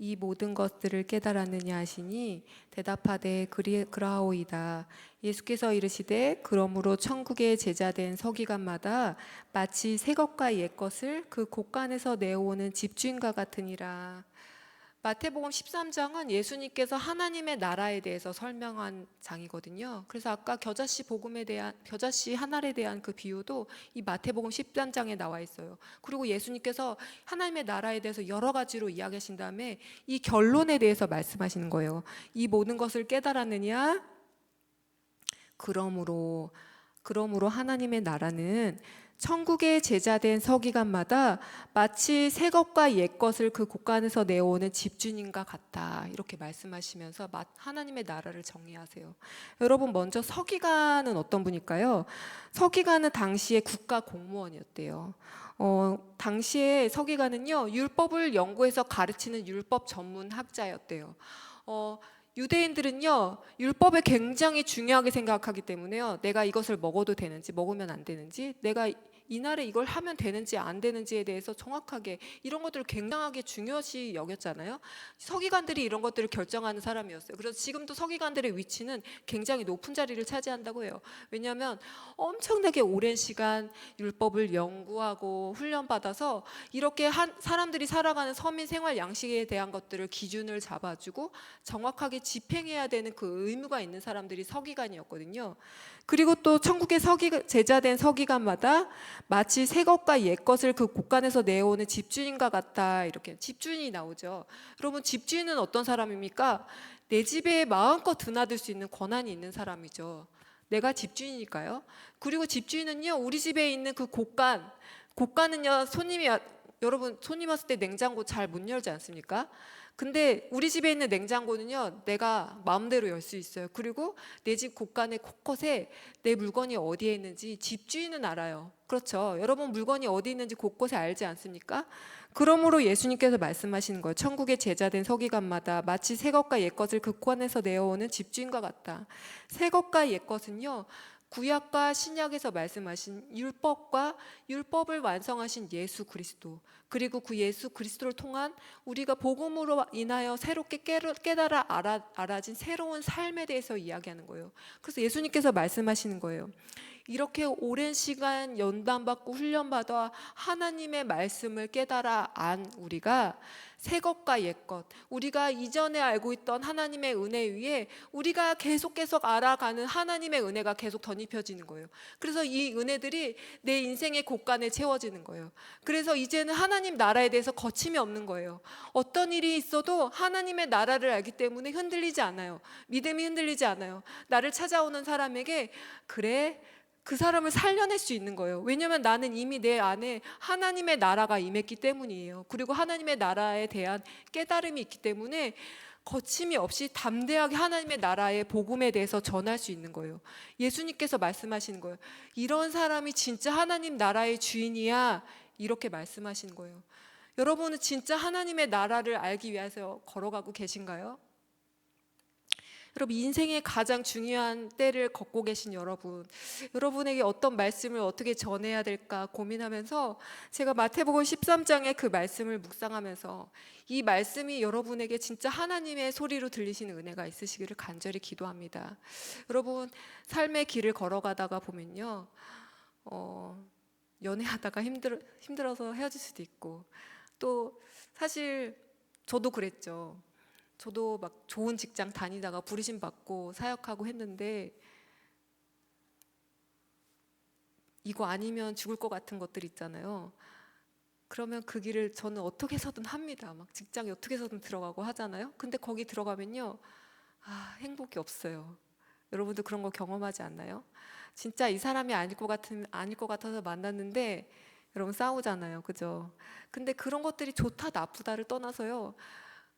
이 모든 것들을 깨달았느냐 하시니 대답하되 그라하오이다. 예수께서 이르시되 그러므로 천국에 제자된 서기관마다 마치 새 것과 옛 것을 그 곳간에서 내어오는 집주인과 같으니라. 마태복음 13장은 예수님께서 하나님의 나라에 대해서 설명한 장이거든요. 그래서 아까 겨자씨 한 알에 대한 그 비유도 이 마태복음 13장에 나와 있어요. 그리고 예수님께서 하나님의 나라에 대해서 여러 가지로 이야기하신 다음에 이 결론에 대해서 말씀하시는 거예요. 이 모든 것을 깨달았느냐? 그러므로 하나님의 나라는 천국에 제자된 서기관마다 마치 새 것과 옛 것을 그 곳간에서 내어오는 집주인과 같다 이렇게 말씀하시면서 하나님의 나라를 정의하세요. 여러분, 먼저 서기관은 어떤 분일까요? 서기관은 당시에 국가 공무원이었대요. 당시에 서기관은요, 율법을 연구해서 가르치는 율법 전문 학자였대요. 유대인들은요, 율법을 굉장히 중요하게 생각하기 때문에요, 내가 이것을 먹어도 되는지 먹으면 안 되는지, 내가 이날에 이걸 하면 되는지 안 되는지에 대해서 정확하게 이런 것들을 굉장하게 중요시 여겼잖아요. 서기관들이 이런 것들을 결정하는 사람이었어요. 그래서 지금도 서기관들의 위치는 굉장히 높은 자리를 차지한다고 해요. 왜냐하면 엄청나게 오랜 시간 율법을 연구하고 훈련받아서 이렇게 사람들이 살아가는 서민 생활 양식에 대한 것들을 기준을 잡아주고 정확하게 집행해야 되는 그 의무가 있는 사람들이 서기관이었거든요. 그리고 또 천국의 제자된 서기관마다 마치 새 것과 옛 것을 그 곳간에서 내어오는 집주인과 같다 이렇게 집주인이 나오죠. 여러분, 집주인은 어떤 사람입니까? 내 집에 마음껏 드나들 수 있는 권한이 있는 사람이죠. 내가 집주인일까요? 그리고 집주인은요, 우리 집에 있는 그 곳간은요, 여러분 손님 왔을 때 냉장고 잘 못 열지 않습니까? 근데 우리 집에 있는 냉장고는요, 내가 마음대로 열 수 있어요. 그리고 내 집 곳간의 곳곳에 내 물건이 어디에 있는지 집주인은 알아요. 그렇죠? 여러분, 물건이 어디 있는지 곳곳에 알지 않습니까? 그러므로 예수님께서 말씀하시는 거예요. 천국의 제자된 서기관마다 마치 새 것과 옛 것을 그 곳간에서 내어오는 집주인과 같다. 새 것과 옛 것은요, 구약과 신약에서 말씀하신 율법과 율법을 완성하신 예수 그리스도, 그리고 그 예수 그리스도를 통한 우리가 복음으로 인하여 새롭게 깨달아 알아진 새로운 삶에 대해서 이야기하는 거예요. 그래서 예수님께서 말씀하시는 거예요. 이렇게 오랜 시간 연단받고 훈련받아 하나님의 말씀을 깨달아 안 우리가 새 것과 옛 것, 우리가 이전에 알고 있던 하나님의 은혜 위에 우리가 계속 알아가는 하나님의 은혜가 계속 덧입혀지는 거예요. 그래서 이 은혜들이 내 인생의 곳간에 채워지는 거예요. 그래서 이제는 하나님 나라에 대해서 거침이 없는 거예요. 어떤 일이 있어도 하나님의 나라를 알기 때문에 흔들리지 않아요. 믿음이 흔들리지 않아요. 나를 찾아오는 사람에게 그래, 그 사람을 살려낼 수 있는 거예요. 왜냐하면 나는 이미 내 안에 하나님의 나라가 임했기 때문이에요. 그리고 하나님의 나라에 대한 깨달음이 있기 때문에 거침이 없이 담대하게 하나님의 나라의 복음에 대해서 전할 수 있는 거예요. 예수님께서 말씀하시는 거예요. 이런 사람이 진짜 하나님 나라의 주인이야, 이렇게 말씀하시는 거예요. 여러분은 진짜 하나님의 나라를 알기 위해서 걸어가고 계신가요? 여러분, 인생의 가장 중요한 때를 걷고 계신 여러분에게 어떤 말씀을 어떻게 전해야 될까 고민하면서 제가 마태복음 13장의 그 말씀을 묵상하면서 이 말씀이 여러분에게 진짜 하나님의 소리로 들리시는 은혜가 있으시기를 간절히 기도합니다. 여러분, 삶의 길을 걸어가다가 보면요, 연애하다가 힘들어서 헤어질 수도 있고, 또 사실 저도 그랬죠. 저도 막 좋은 직장 다니다가 부르심 받고 사역하고 했는데 이거 아니면 죽을 것 같은 것들 있잖아요. 그러면 그 길을 저는 어떻게 해서든 합니다. 막 직장에 어떻게 해서든 들어가고 하잖아요. 근데 거기 들어가면요, 행복이 없어요. 여러분도 그런 거 경험하지 않나요? 진짜 이 사람이 아닐 것 같아서 만났는데 여러분 싸우잖아요. 그죠? 근데 그런 것들이 좋다 나쁘다를 떠나서요,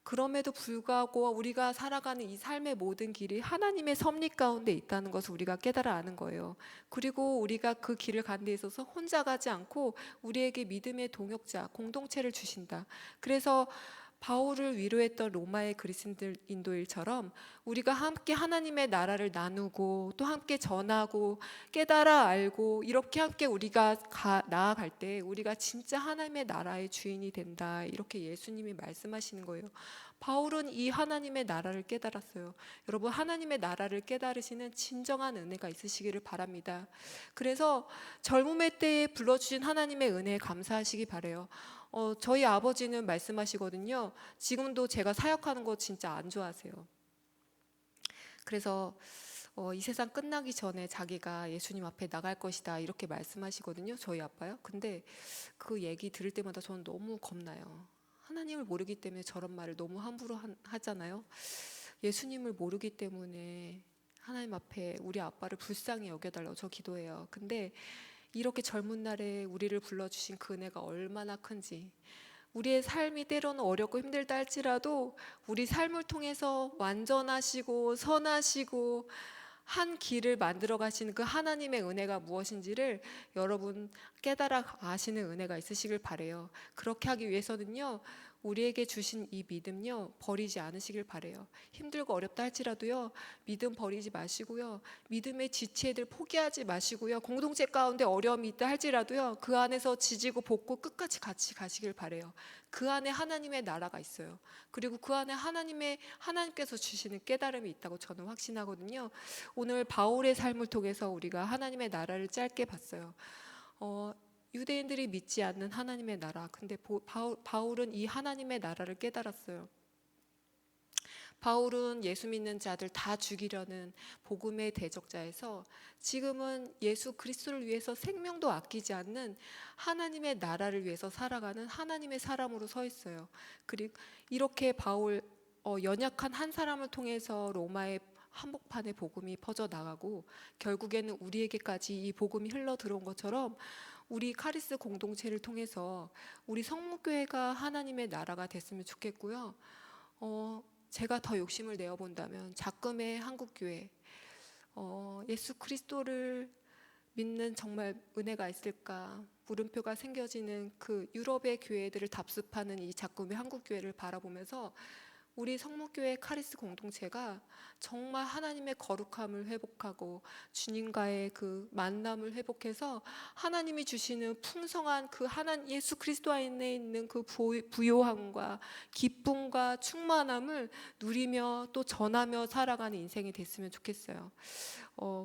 그럼에도 불구하고 우리가 살아가는 이 삶의 모든 길이 하나님의 섭리 가운데 있다는 것을 우리가 깨달아 아는 거예요. 그리고 우리가 그 길을 가는 데 있어서 혼자 가지 않고 우리에게 믿음의 동역자, 공동체를 주신다. 그래서 바울을 위로했던 로마의 그리스도인들처럼 우리가 함께 하나님의 나라를 나누고 또 함께 전하고 깨달아 알고 이렇게 함께 우리가 나아갈 때 우리가 진짜 하나님의 나라의 주인이 된다, 이렇게 예수님이 말씀하시는 거예요. 바울은 이 하나님의 나라를 깨달았어요. 여러분, 하나님의 나라를 깨달으시는 진정한 은혜가 있으시기를 바랍니다. 그래서 젊음의 때에 불러주신 하나님의 은혜에 감사하시기 바라요. 저희 아버지는 말씀하시거든요. 지금도 제가 사역하는 거 진짜 안 좋아하세요. 그래서 이 세상 끝나기 전에 자기가 예수님 앞에 나갈 것이다, 이렇게 말씀하시거든요. 저희 아빠요. 근데 그 얘기 들을 때마다 저는 너무 겁나요. 하나님을 모르기 때문에 저런 말을 너무 함부로 하잖아요. 예수님을 모르기 때문에 하나님 앞에 우리 아빠를 불쌍히 여겨달라고 저 기도해요. 근데 이렇게 젊은 날에 우리를 불러주신 그 은혜가 얼마나 큰지, 우리의 삶이 때로는 어렵고 힘들다 할지라도 우리 삶을 통해서 완전하시고 선하시고 한 길을 만들어 가시는 그 하나님의 은혜가 무엇인지를 여러분 깨달아 아시는 은혜가 있으시길 바래요. 그렇게 하기 위해서는요, 우리에게 주신 이 믿음요, 버리지 않으시길 바래요. 힘들고 어렵다 할지라도요, 믿음 버리지 마시고요, 믿음의 지체들 포기하지 마시고요, 공동체 가운데 어려움이 있다 할지라도요, 그 안에서 지지고 볶고 끝까지 같이 가시길 바래요. 그 안에 하나님의 나라가 있어요. 그리고 그 안에 하나님께서 주시는 깨달음이 있다고 저는 확신하거든요. 오늘 바울의 삶을 통해서 우리가 하나님의 나라를 짧게 봤어요. 유대인들이 믿지 않는 하나님의 나라. 근데 바울은 이 하나님의 나라를 깨달았어요. 바울은 예수 믿는 자들 다 죽이려는 복음의 대적자에서 지금은 예수 그리스도를 위해서 생명도 아끼지 않는 하나님의 나라를 위해서 살아가는 하나님의 사람으로 서 있어요. 그리고 이렇게 바울, 연약한 한 사람을 통해서 로마의 한복판에 복음이 퍼져 나가고 결국에는 우리에게까지 이 복음이 흘러 들어온 것처럼 우리 카리스 공동체를 통해서 우리 성무교회가 하나님의 나라가 됐으면 좋겠고요. 제가 더 욕심을 내어본다면 작금의 한국교회, 예수 그리스도를 믿는 정말 은혜가 있을까, 물음표가 생겨지는 그 유럽의 교회들을 답습하는 이 작금의 한국교회를 바라보면서 우리 성목교회 카리스 공동체가 정말 하나님의 거룩함을 회복하고 주님과의 그 만남을 회복해서 하나님이 주시는 풍성한 그 예수 그리스도 안에 있는 그 부요함과 기쁨과 충만함을 누리며 또 전하며 살아가는 인생이 됐으면 좋겠어요.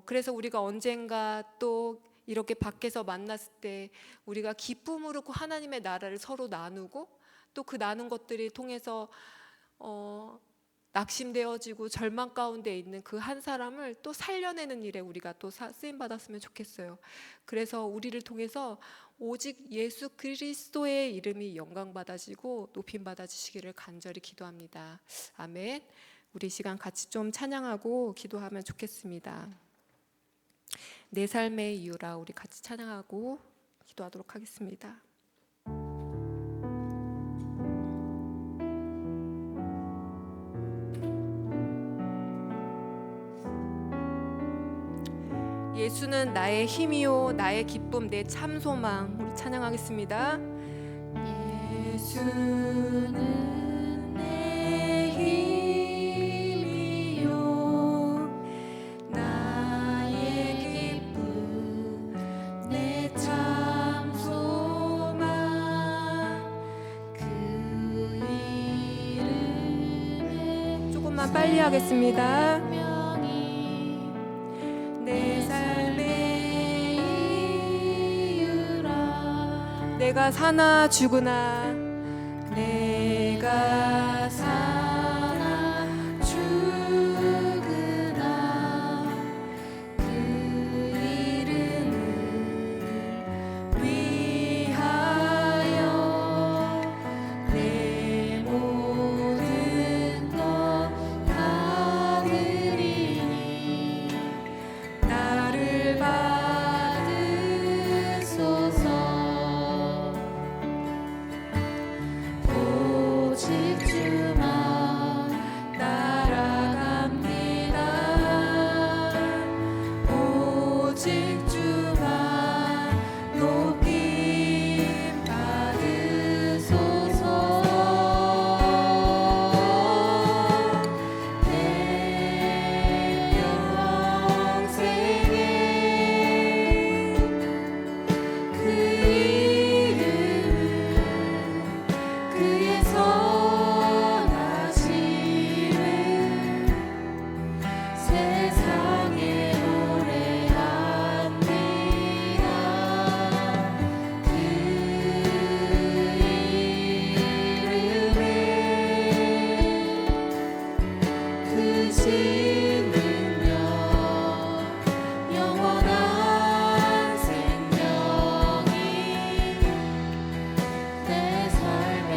그래서 우리가 언젠가 또 이렇게 밖에서 만났을 때 우리가 기쁨으로 그 하나님의 나라를 서로 나누고 또 그 나눈 것들이 통해서 낙심되어지고 절망 가운데 있는 그 한 사람을 또 살려내는 일에 우리가 또 쓰임 받았으면 좋겠어요. 그래서 우리를 통해서 오직 예수 그리스도의 이름이 영광 받아지고 높임 받아지시기를 간절히 기도합니다. 아멘. 우리 시간 같이 좀 찬양하고 기도하면 좋겠습니다. 내 삶의 이유라 우리 같이 찬양하고 기도하도록 하겠습니다. 예수는 나의 힘이요 나의 기쁨 내 참 소망. 우리 찬양하겠습니다. 예수는 내 힘이요 나의 기쁨 내 참 소망 그 이름을 조금만 빨리 하겠습니다. 내가 사나 죽으나 내가 사나 죽으나 그 이름을 위하여 내 모든 것 다 드리니 나를 받으소서.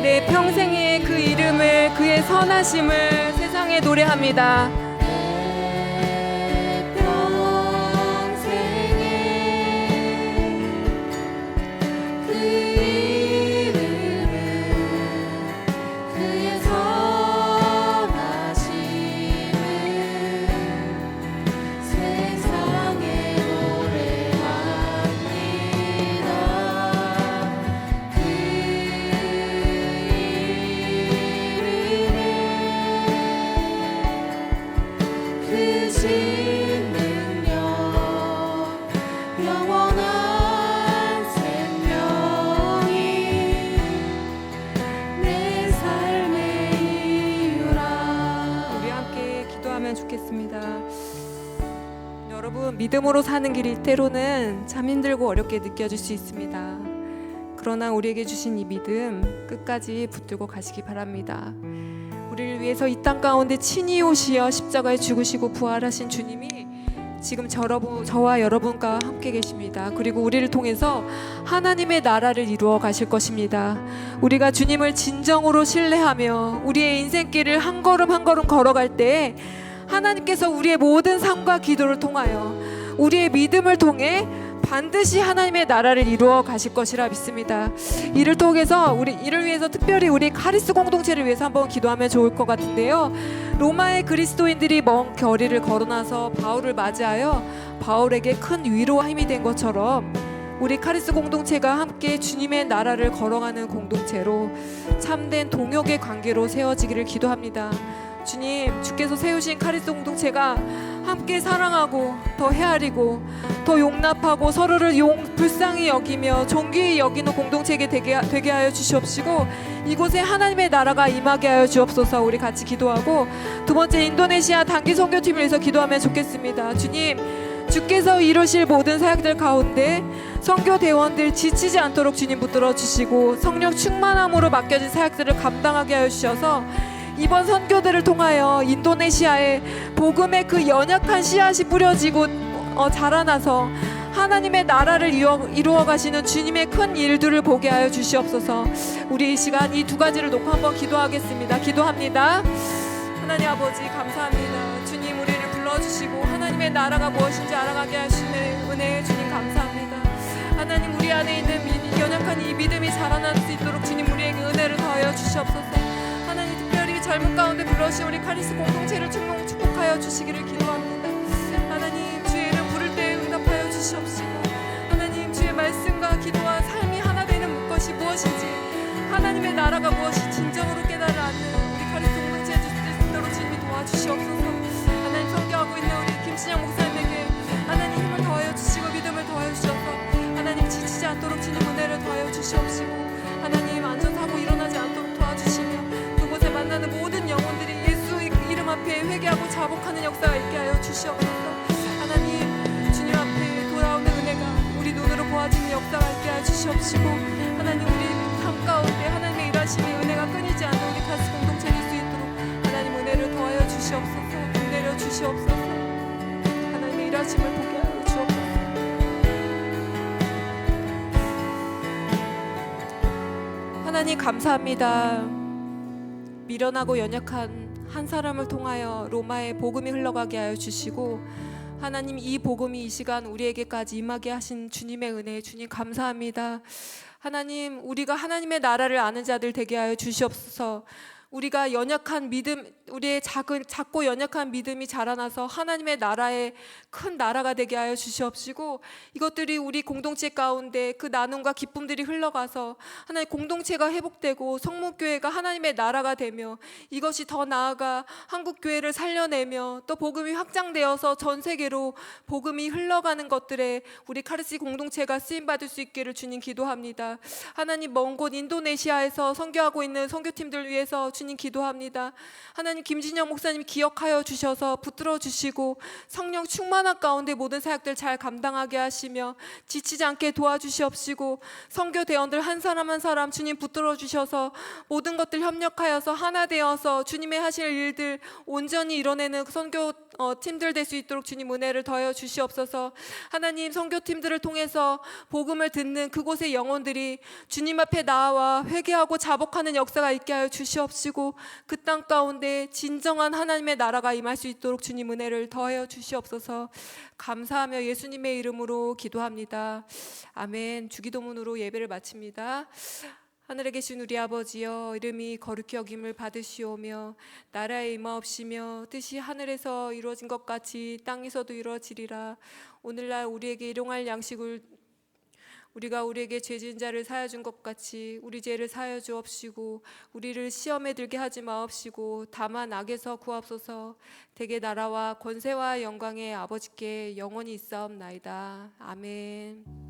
내 평생의 그 이름을 그의 선하심을 세상에 노래합니다. 좋겠습니다. 여러분, 믿음으로 사는 길이 때로는 참 힘들고 어렵게 느껴질 수 있습니다. 그러나 우리에게 주신 이 믿음 끝까지 붙들고 가시기 바랍니다. 우리를 위해서 이 땅 가운데 친히 오시어 십자가에 죽으시고 부활하신 주님이 지금 저와 여러분과 함께 계십니다. 그리고 우리를 통해서 하나님의 나라를 이루어 가실 것입니다. 우리가 주님을 진정으로 신뢰하며 우리의 인생길을 한 걸음 한 걸음 걸어갈 때 하나님께서 우리의 모든 삶과 기도를 통하여 우리의 믿음을 통해 반드시 하나님의 나라를 이루어 가실 것이라 믿습니다. 이를 통해서 이를 위해서 특별히 우리 카리스 공동체를 위해서 한번 기도하면 좋을 것 같은데요. 로마의 그리스도인들이 먼 거리를 걸어나서 바울을 맞이하여 바울에게 큰 위로와 힘이 된 것처럼 우리 카리스 공동체가 함께 주님의 나라를 걸어가는 공동체로 참된 동역의 관계로 세워지기를 기도합니다. 주님, 주께서 세우신 카리스 공동체가 함께 사랑하고 더 헤아리고 더 용납하고 서로를 불쌍히 여기며 존귀히 여기는 공동체가 되게 하여 주시옵시고, 이곳에 하나님의 나라가 임하게 하여 주옵소서. 우리 같이 기도하고 두 번째, 인도네시아 단기 선교팀을 위해서 기도하면 좋겠습니다. 주님, 주께서 이루실 모든 사역들 가운데 선교 대원들 지치지 않도록 주님 붙들어 주시고, 성령 충만함으로 맡겨진 사역들을 감당하게 하여 주셔서 이번 선교들을 통하여 인도네시아에 복음의 그 연약한 씨앗이 뿌려지고 자라나서 하나님의 나라를 이루어 가시는 주님의 큰 일들을 보게 하여 주시옵소서. 우리 이 시간 이 두 가지를 놓고 한번 기도하겠습니다. 기도합니다. 하나님 아버지, 감사합니다. 주님, 우리를 불러주시고 하나님의 나라가 무엇인지 알아가게 하시는 은혜에 주님 감사합니다. 하나님, 우리 안에 있는 연약한 이 믿음이 자라날 수 있도록 주님 우리에게 은혜를 더하여 주시옵소서. 하나님, 특별히 젊은 가운데 불러주신 우리 카리스 공동체를 축복하여 주시기를 기도합니다. 하나님, 주의 이름 부를 때 응답하여 주시옵시고, 하나님, 주의 말씀과 기도와 삶이 하나 되는 것이 무엇인지, 하나님의 나라가 무엇이 진정으로 깨달아 앉는 우리 카리스 공동체에 주시도록 주님이 도와주시옵소서. 하나님, 선교하고 있는 우리 김신영 목사님에게 하나님 힘을 더하여 주시고 믿음을 더하여 주셔서 하나님 지치지 않도록 주님 은혜를 더하여 주시옵시고, 하나님 안전사고 일어나지 않도록 도와주시며 그곳에 만나는 모든 영혼들이 예수 이름 앞에 회개하고 자복하는 역사가 있게 하여 주시옵소서. 하나님, 주님 앞에 돌아오는 은혜가 우리 눈으로 보아지는 역사가 있게 하여 주시옵시고, 하나님, 우리 삶 가운데 하나님의 일하심이 은혜가 끊이지 않는 우리 카리스 공동체 될 수 있도록 하나님 은혜를 더하여 주시옵소서. 내려 주시옵소서. 하나님의 일하심을 보게 하여 주옵소서. 하나님, 감사합니다. 미련하고 연약한 한 사람을 통하여 로마의 복음이 흘러가게 하여 주시고, 하나님, 이 복음이 이 시간 우리에게까지 임하게 하신 주님의 은혜, 주님 감사합니다. 하나님, 우리가 하나님의 나라를 아는 자들 되게 하여 주시옵소서. 우리가 연약한 믿음, 우리의 작고 연약한 믿음이 자라나서 하나님의 나라의 큰 나라가 되게 하여 주시옵시고, 이것들이 우리 공동체 가운데 그 나눔과 기쁨들이 흘러가서 하나님 공동체가 회복되고 성목교회가 하나님의 나라가 되며, 이것이 더 나아가 한국교회를 살려내며 또 복음이 확장되어서 전 세계로 복음이 흘러가는 것들에 우리 카리스 공동체가 쓰임받을 수 있기를 주님 기도합니다. 하나님, 먼 곳 인도네시아에서 선교하고 있는 선교팀들 위해서 주님 기도합니다. 하나님, 김진영 목사님 기억하여 주셔서 붙들어 주시고 성령 충만한 가운데 모든 사역들 잘 감당하게 하시며 지치지 않게 도와주시옵시고, 선교 대원들 한 사람 한 사람 주님 붙들어 주셔서 모든 것들 협력하여서 하나 되어서 주님의 하실 일들 온전히 이뤄내는 선교 팀들 될 수 있도록 주님 은혜를 더하여 주시옵소서. 하나님, 선교팀들을 통해서 복음을 듣는 그곳의 영혼들이 주님 앞에 나와 회개하고 자복하는 역사가 있게 하여 주시옵시고, 그 땅 가운데 진정한 하나님의 나라가 임할 수 있도록 주님 은혜를 더하여 주시옵소서. 감사하며 예수님의 이름으로 기도합니다. 아멘. 주기도문으로 예배를 마칩니다. 하늘에 계신 우리 아버지여, 이름이 거룩히 여김을 받으시오며 나라에 임하옵시며 뜻이 하늘에서 이루어진 것 같이 땅에서도 이루어지리라. 오늘날 우리에게 일용할 양식을 우리가 우리에게 죄진 자를 사하여 준 것 같이 우리 죄를 사하여 주옵시고, 우리를 시험에 들게 하지 마옵시고 다만 악에서 구하옵소서. 대개 나라와 권세와 영광의 아버지께 영원히 있사옵나이다. 아멘.